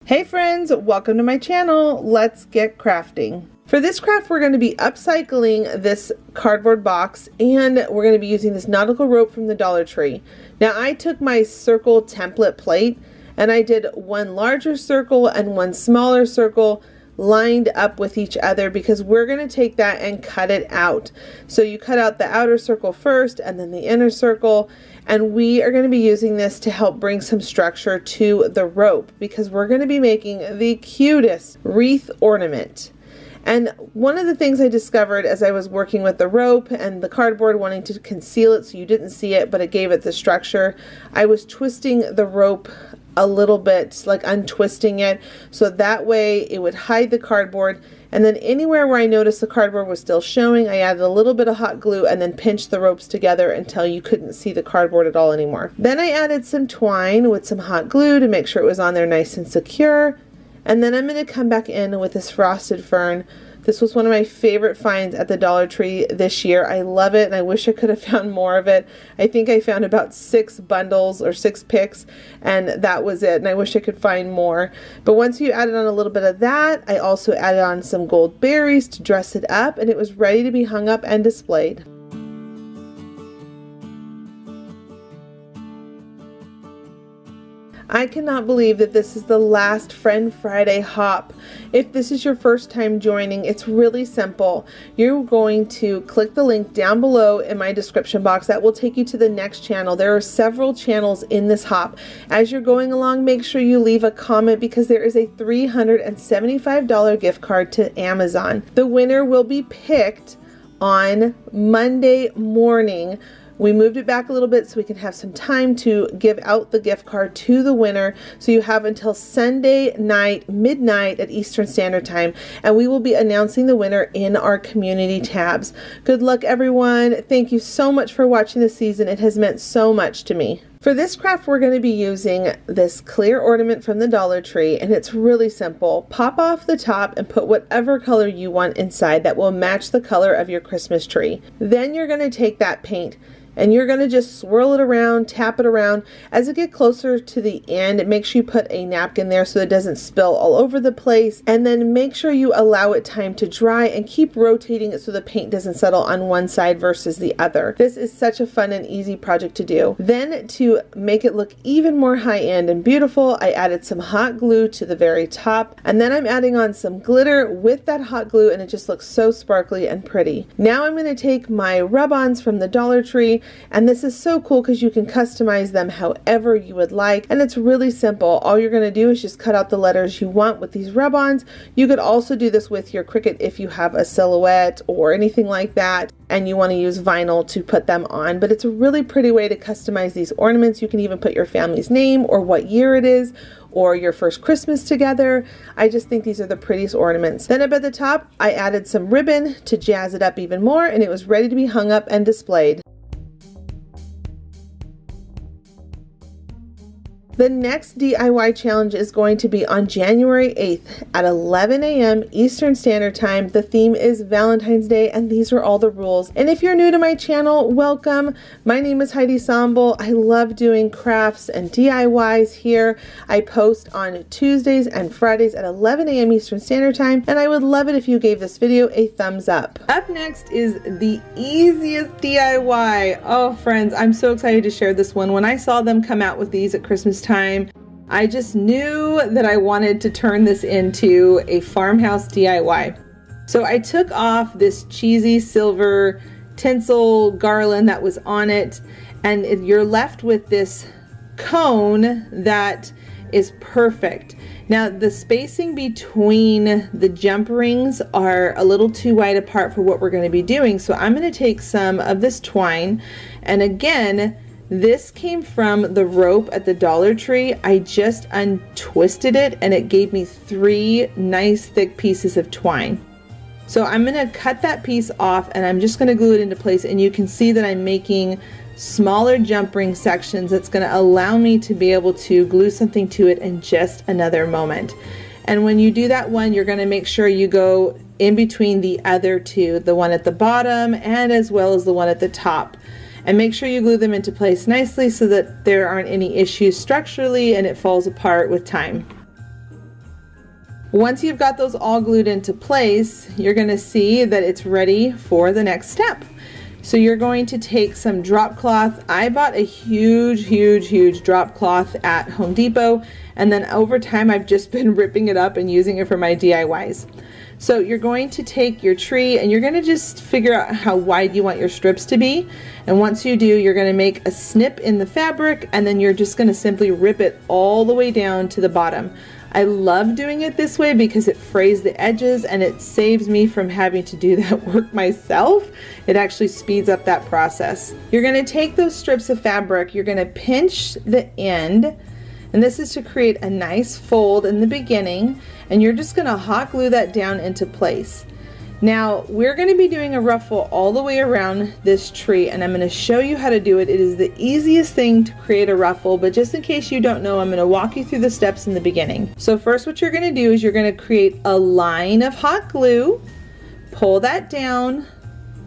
Hey friends, welcome to my channel. Let's get crafting. For this craft, we're going to be upcycling this cardboard box, and we're going to be using this nautical rope from the Dollar Tree. Now I took my circle template plate and I did one larger circle and one smaller circle lined up with each other because we're going to take that and cut it out. So you cut out the outer circle first and then the inner circle, and we are going to be using this to help bring some structure to the rope because we're going to be making the cutest wreath ornament. And one of the things I discovered as I was working with the rope and the cardboard, wanting to conceal it so you didn't see it, but it gave it the structure, I was twisting the rope a little bit, like untwisting it, so that way it would hide the cardboard. And then anywhere where I noticed the cardboard was still showing, I added a little bit of hot glue and then pinched the ropes together until you couldn't see the cardboard at all anymore. Then I added some twine with some hot glue to make sure it was on there nice and secure. And then I'm going to come back in with this frosted fern. This was one of my favorite finds at the Dollar Tree this year. I love it and I wish I could have found more of it. I think I found about 6 bundles or 6 picks, and that was it, and I wish I could find more. But once you added on a little bit of that, I also added on some gold berries to dress it up, and it was ready to be hung up and displayed. I cannot believe that this is the last Friend Friday hop. If this is your first time joining, it's really simple. You're going to click the link down below in my description box. That will take you to the next channel. There are several channels in this hop. As you're going along, make sure you leave a comment because there is a $375 gift card to Amazon. The winner will be picked on Monday morning. We moved it back a little bit so we can have some time to give out the gift card to the winner. So you have until Sunday night, midnight at Eastern Standard Time, and we will be announcing the winner in our community tabs. Good luck, everyone. Thank you so much for watching this season. It has meant so much to me. For this craft, we're going to be using this clear ornament from the Dollar Tree, and it's really simple. Pop off the top and put whatever color you want inside that will match the color of your Christmas tree. Then you're going to take that paint and you're going to just swirl it around, tap it around. As it gets closer to the end, make sure you put a napkin there so it doesn't spill all over the place. And then make sure you allow it time to dry and keep rotating it so the paint doesn't settle on one side versus the other. This is such a fun and easy project to do. Then to make it look even more high-end and beautiful, I added some hot glue to the very top. And then I'm adding on some glitter with that hot glue, and it just looks so sparkly and pretty. Now I'm going to take my rub-ons from the Dollar Tree, and this is so cool because you can customize them however you would like, and it's really simple. All you're going to do is just cut out the letters you want with these rub-ons. You could also do this with your Cricut if you have a silhouette or anything like that and you want to use vinyl to put them on, but it's a really pretty way to customize these ornaments. You can even put your family's name or what year it is, or your first Christmas together. I just think these are the prettiest ornaments. Then up at the top, I added some ribbon to jazz it up even more, and it was ready to be hung up and displayed. The next DIY challenge is going to be on January 8th at 11 a.m. Eastern Standard Time. The theme is Valentine's Day, and these are all the rules. And if you're new to my channel, welcome. My name is Heidi Sonboul. I love doing crafts and DIYs here. I post on Tuesdays and Fridays at 11 a.m. Eastern Standard Time, and I would love it if you gave this video a thumbs up. Up next is the easiest DIY. Oh, friends, I'm so excited to share this one. When I saw them come out with these at Christmas time, I just knew that I wanted to turn this into a farmhouse DIY. So I took off this cheesy silver tinsel garland that was on it, and you're left with this cone that is perfect. Now the spacing between the jump rings are a little too wide apart for what we're going to be doing, so I'm going to take some of this twine, and again, this came from the rope at the Dollar Tree. I just untwisted it and it gave me 3 nice thick pieces of twine. So I'm going to cut that piece off and I'm just going to glue it into place, and you can see that I'm making smaller jump ring sections that's going to allow me to be able to glue something to it in just another moment. And when you do that one, you're going to make sure you go in between the other 2, the one at the bottom and as well as the one at the top. And make sure you glue them into place nicely so that there aren't any issues structurally and it falls apart with time. Once you've got those all glued into place, you're going to see that it's ready for the next step. So you're going to take some drop cloth. I bought a huge drop cloth at Home Depot, and then over time I've just been ripping it up and using it for my DIYs. So you're going to take your tree and you're going to just figure out how wide you want your strips to be. And once you do, you're going to make a snip in the fabric, and then you're just going to simply rip it all the way down to the bottom. I love doing it this way because it frays the edges and it saves me from having to do that work myself. It actually speeds up that process. You're going to take those strips of fabric, you're going to pinch the end, and this is to create a nice fold in the beginning, and you're just going to hot glue that down into place. Now we're going to be doing a ruffle all the way around this tree, and I'm going to show you how to do it. It is the easiest thing to create a ruffle, but just in case you don't know, I'm going to walk you through the steps in the beginning. So first what you're going to do is you're going to create a line of hot glue, pull that down,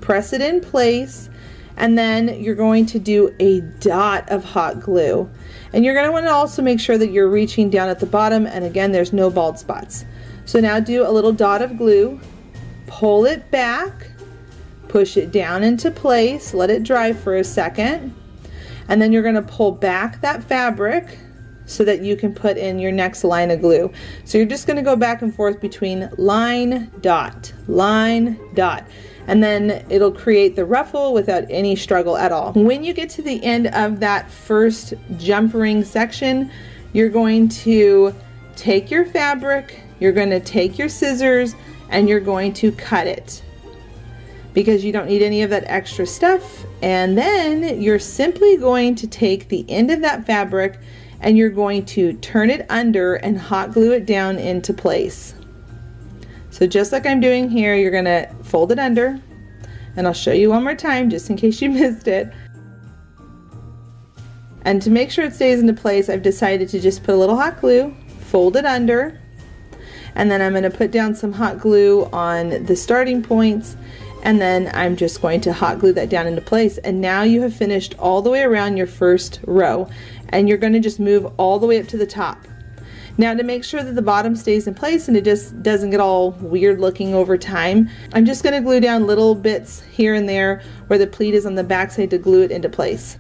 press it in place, and then you're going to do a dot of hot glue. And you're going to want to also make sure that you're reaching down at the bottom, and again there's no bald spots. So now do a little dot of glue, pull it back, push it down into place, let it dry for a second, and then you're going to pull back that fabric so that you can put in your next line of glue. So you're just going to go back and forth between line, dot, and then it'll create the ruffle without any struggle at all. When you get to the end of that first jump ring section, you're going to take your fabric, you're going to take your scissors, and you're going to cut it because you don't need any of that extra stuff. And then you're simply going to take the end of that fabric and you're going to turn it under and hot glue it down into place. So just like I'm doing here, you're going to fold it under, and I'll show you one more time just in case you missed it. And to make sure it stays into place, I've decided to just put a little hot glue, fold it under, and then I'm going to put down some hot glue on the starting points, and then I'm just going to hot glue that down into place. And now you have finished all the way around your first row, and you're going to just move all the way up to the top. Now to make sure that the bottom stays in place and it just doesn't get all weird looking over time, I'm just going to glue down little bits here and there where the pleat is on the back side to glue it into place.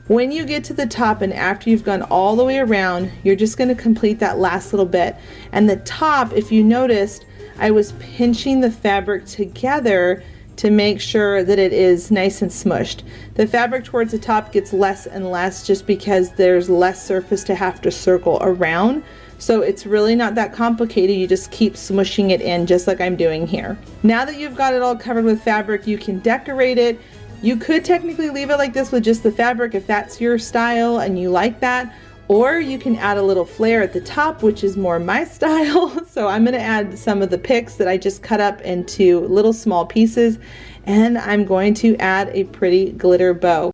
When you get to the top and after you've gone all the way around, you're just going to complete that last little bit. And the top, if you noticed, I was pinching the fabric together to make sure that it is nice and smushed. The fabric towards the top gets less and less just because there's less surface to have to circle around. So it's really not that complicated. You just keep smushing it in just like I'm doing here. Now that you've got it all covered with fabric, you can decorate it. You could technically leave it like this with just the fabric if that's your style and you like that, or you can add a little flare at the top, which is more my style. So I'm going to add some of the picks that I just cut up into little small pieces, and I'm going to add a pretty glitter bow.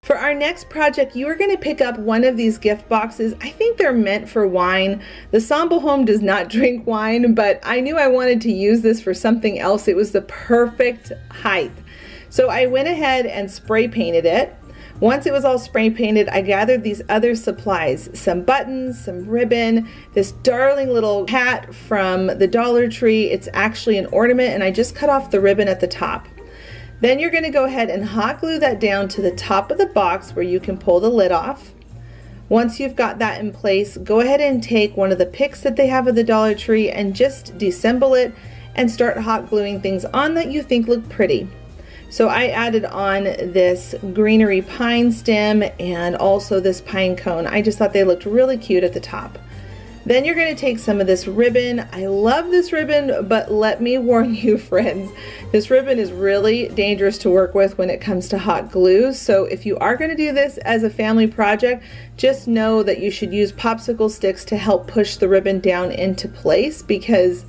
For our next project, you are going to pick up one of these gift boxes. I think they're meant for wine. The Sonboul home does not drink wine, but I knew I wanted to use this for something else. It was the perfect height. So I went ahead and spray painted it. Once it was all spray painted, I gathered these other supplies, some buttons, some ribbon, this darling little hat from the Dollar Tree. It's actually an ornament, and I just cut off the ribbon at the top. Then you're going to go ahead and hot glue that down to the top of the box where you can pull the lid off. Once you've got that in place, go ahead and take one of the picks that they have at the Dollar Tree and just disassemble it and start hot gluing things on that you think look pretty. So I added on this greenery pine stem and also this pine cone. I just thought they looked really cute at the top. Then you're going to take some of this ribbon. I love this ribbon, but let me warn you, friends, this ribbon is really dangerous to work with when it comes to hot glue. So if you are going to do this as a family project, just know that you should use popsicle sticks to help push the ribbon down into place, because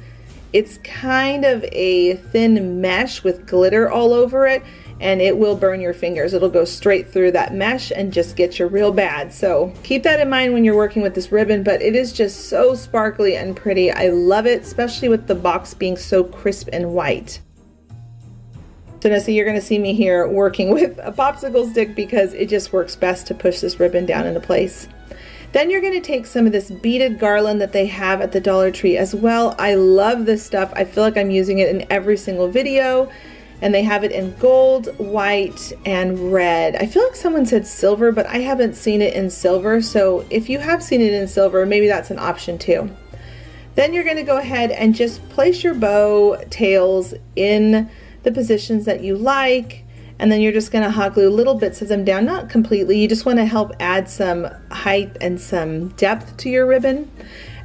it's kind of a thin mesh with glitter all over it, and it will burn your fingers. It'll go straight through that mesh and just get you real bad. So keep that in mind when you're working with this ribbon, but it is just so sparkly and pretty. I love it, especially with the box being so crisp and white. So now you're gonna see me here working with a popsicle stick because it just works best to push this ribbon down into place. Then you're going to take some of this beaded garland that they have at the Dollar Tree as well. I love this stuff. I feel like I'm using it in every single video, and they have it in gold, white, and red. I feel like someone said silver, but I haven't seen it in silver. So if you have seen it in silver, maybe that's an option too. Then you're going to go ahead and just place your bow tails in the positions that you like. And then you're just going to hot glue little bits of them down, not completely. You just want to help add some height and some depth to your ribbon.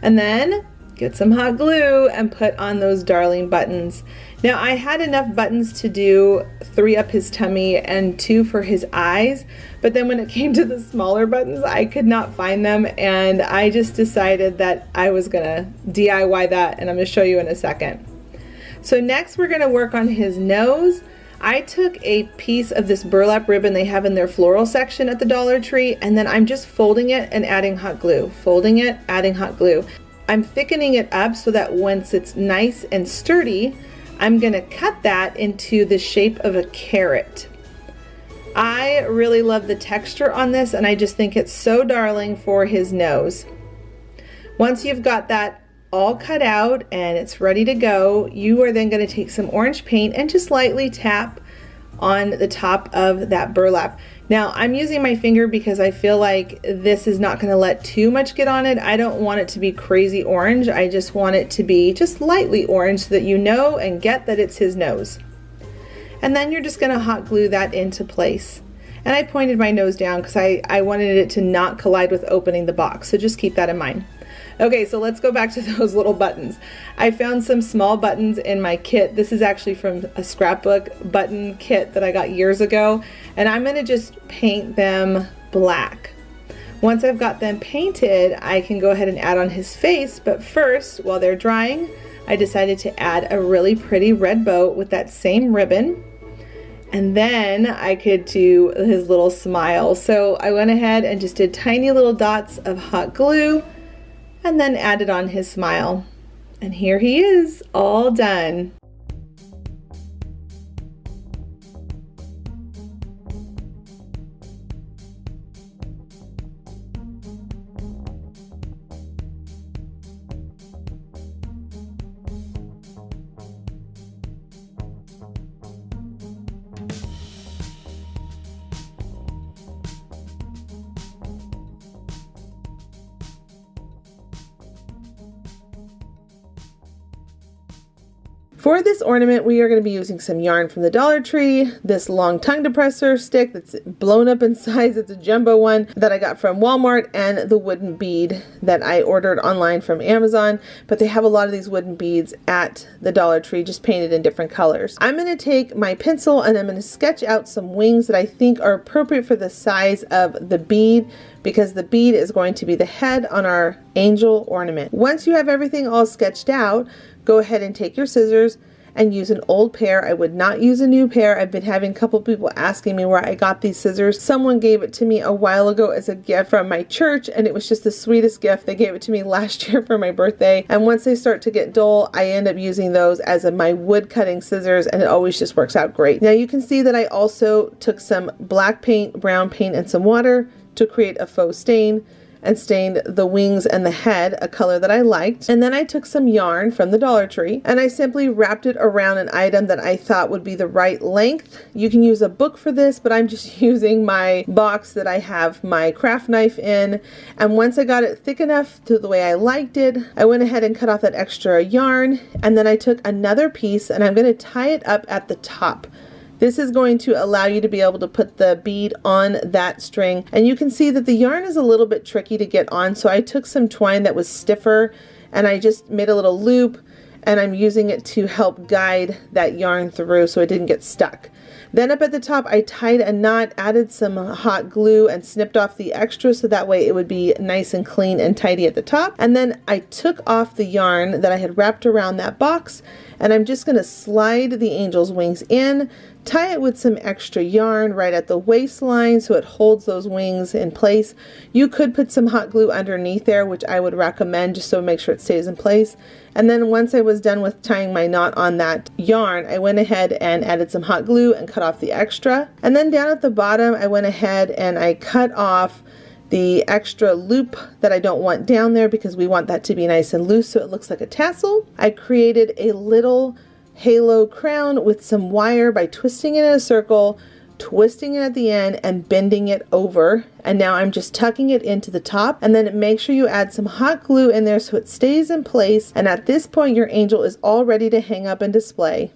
And then get some hot glue and put on those darling buttons. Now I had enough buttons to do 3 up his tummy and 2 for his eyes, but then when it came to the smaller buttons, I could not find them, and I just decided that I was gonna DIY that, and I'm gonna show you in a second. So next we're gonna work on his nose. I took a piece of this burlap ribbon they have in their floral section at the Dollar Tree, and then I'm just folding it and adding hot glue. Folding it, adding hot glue. I'm thickening it up so that once it's nice and sturdy, I'm gonna cut that into the shape of a carrot. I really love the texture on this, and I just think it's so darling for his nose. Once you've got that all cut out and it's ready to go, you are then going to take some orange paint and just lightly tap on the top of that burlap. Now I'm using my finger because I feel like this is not going to let too much get on it. I don't want it to be crazy orange. I just want it to be just lightly orange so that you know and get that it's his nose. And then you're just going to hot glue that into place. And I pointed my nose down because I wanted it to not collide with opening the box, so just keep that in mind. Okay, so let's go back to those little buttons. I found some small buttons in my kit. This is actually from a scrapbook button kit that I got years ago, and I'm gonna just paint them black. Once I've got them painted, I can go ahead and add on his face, but first, while they're drying, I decided to add a really pretty red bow with that same ribbon, and then I could do his little smile. So I went ahead and just did tiny little dots of hot glue, and then added on his smile. And here he is, all done. For this ornament, we are going to be using some yarn from the Dollar Tree, this long tongue depressor stick that's blown up in size. It's a jumbo one that I got from Walmart, and the wooden bead that I ordered online from Amazon. But they have a lot of these wooden beads at the Dollar Tree, just painted in different colors. I'm going to take my pencil and I'm going to sketch out some wings that I think are appropriate for the size of the bead, because the bead is going to be the head on our angel ornament. Once you have everything all sketched out, go ahead and take your scissors and use an old pair. I would not use a new pair. I've been having a couple people asking me where I got these scissors. Someone gave it to me a while ago as a gift from my church, and it was just the sweetest gift. They gave it to me last year for my birthday, and once they start to get dull, I end up using those as my wood cutting scissors, and it always just works out great. Now you can see that I also took some black paint, brown paint, and some water to create a faux stain, and stained the wings and the head a color that I liked. And then I took some yarn from the Dollar Tree and I simply wrapped it around an item that I thought would be the right length. You can use a book for this, but I'm just using my box that I have my craft knife in. And once I got it thick enough to the way I liked it, I went ahead and cut off that extra yarn, and then I took another piece and I'm going to tie it up at the top. This is going to allow you to be able to put the bead on that string. And you can see that the yarn is a little bit tricky to get on. So I took some twine that was stiffer and I just made a little loop, and I'm using it to help guide that yarn through so it didn't get stuck. Then up at the top, I tied a knot, added some hot glue, and snipped off the extra so that way it would be nice and clean and tidy at the top. And then I took off the yarn that I had wrapped around that box, and I'm just going to slide the angel's wings in, tie it with some extra yarn right at the waistline so it holds those wings in place. You could put some hot glue underneath there, which I would recommend just so make sure it stays in place. And then once I was done with tying my knot on that yarn, I went ahead and added some hot glue and cut off the extra. And then down at the bottom, I went ahead and I cut off the extra loop that I don't want down there because we want that to be nice and loose so it looks like a tassel. I created a little halo crown with some wire by twisting it in a circle, twisting it at the end, and bending it over. And now I'm just tucking it into the top, and then make sure you add some hot glue in there so it stays in place. And at this point, your angel is all ready to hang up and display.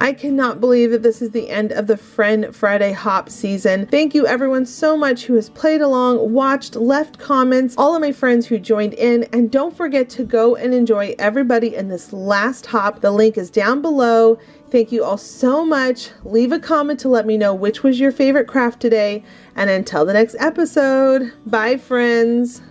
I cannot believe that this is the end of the Friend Friday Hop season. Thank you everyone so much who has played along, watched, left comments, all of my friends who joined in, and don't forget to go and enjoy everybody in this last hop. The link is down below. Thank you all so much. Leave a comment to let me know which was your favorite craft today, and until the next episode, bye friends.